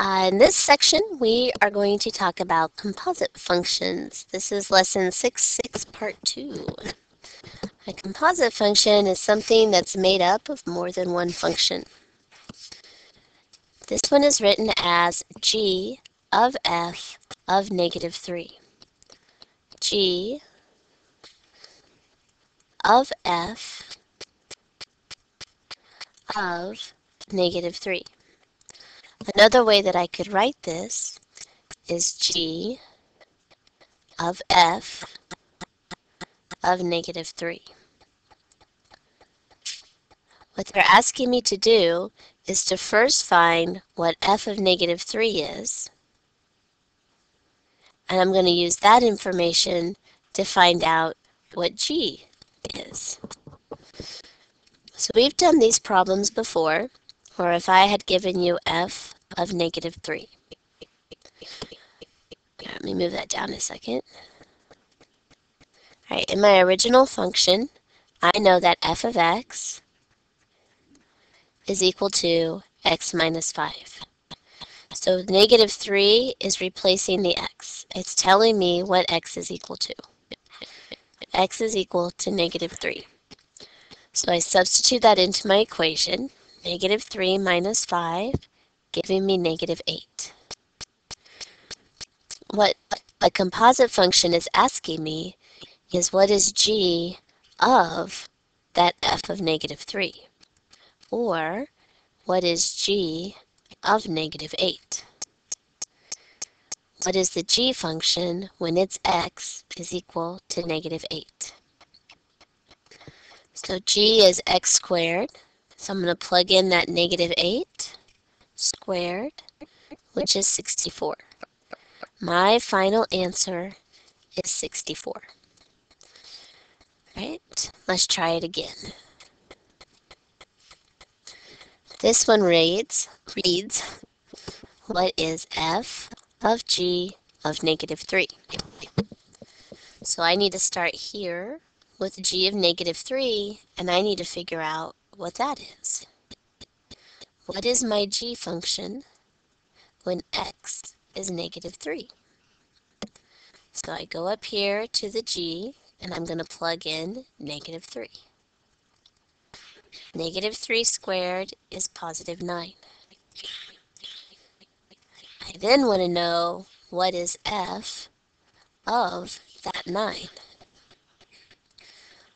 In this section, we are going to talk about composite functions. This is lesson 6.6, part 2. A composite function is something that's made up of more than one function. This one is written as g of f of negative 3. G of f of negative 3. Another way that I could write this is g of f of negative 3. What they're asking me to do is to first find what f of negative 3 is, and I'm going to use that information to find out what g is. So we've done these problems before, or if I had given you f of negative 3. Let me move that down a second. All right, in my original function, I know that f of x is equal to x minus 5. So negative 3 is replacing the x. It's telling me what x is equal to. X is equal to negative 3. So I substitute that into my equation. Negative 3 minus 5, giving me negative 8. What a composite function is asking me is what is g of that f of negative 3? Or what is g of negative 8? What is the g function when its x is equal to negative 8? So g is x squared. So I'm going to plug in that negative 8 squared, which is 64. My final answer is 64. Right? Let's try it again. This one reads, what is f of g of negative 3? So I need to start here with g of negative 3, and I need to figure out what that is. What is my g function when x is negative 3? So I go up here to the g, and I'm going to plug in negative 3. Negative 3 squared is positive 9. I then want to know what is f of that 9.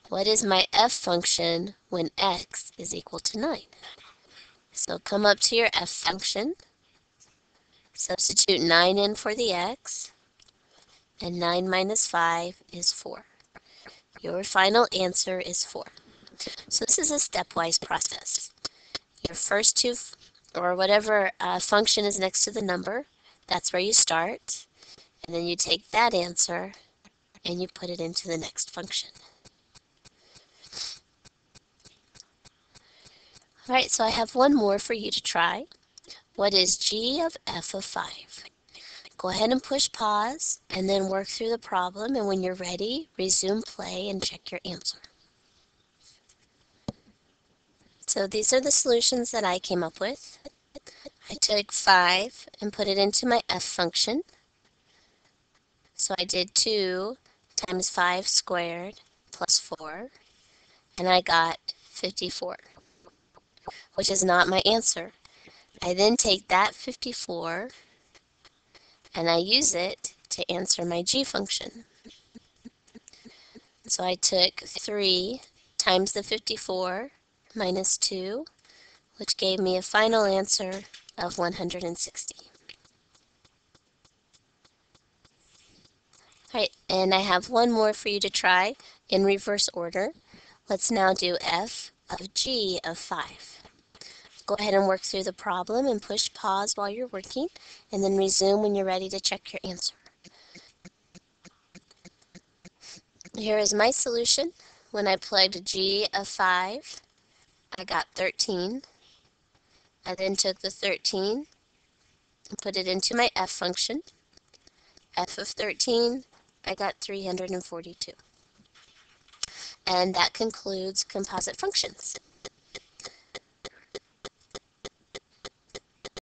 What is my f function when x is equal to 9? So come up to your f function, substitute 9 in for the x, and 9 minus 5 is 4. Your final answer is 4. So this is a stepwise process. Your first two, or whatever function is next to the number, that's where you start, and then you take that answer and you put it into the next function. All right, so I have one more for you to try. What is g of f of 5? Go ahead and push pause and then work through the problem, and when you're ready, resume play and check your answer. So these are the solutions that I came up with. I took 5 and put it into my f function. So I did 2 times 5 squared plus 4, and I got 54, which is not my answer. I then take that 54 and I use it to answer my g function. So I took 3 times the 54 minus 2, which gave me a final answer of 160. All right, and I have one more for you to try in reverse order. Let's now do f of g of 5. Go ahead and work through the problem and push pause while you're working, and then resume when you're ready to check your answer. Here is my solution. When I plugged g of 5, I got 13. I then took the 13 and put it into my f function. F of 13, I got 342. And that concludes composite functions.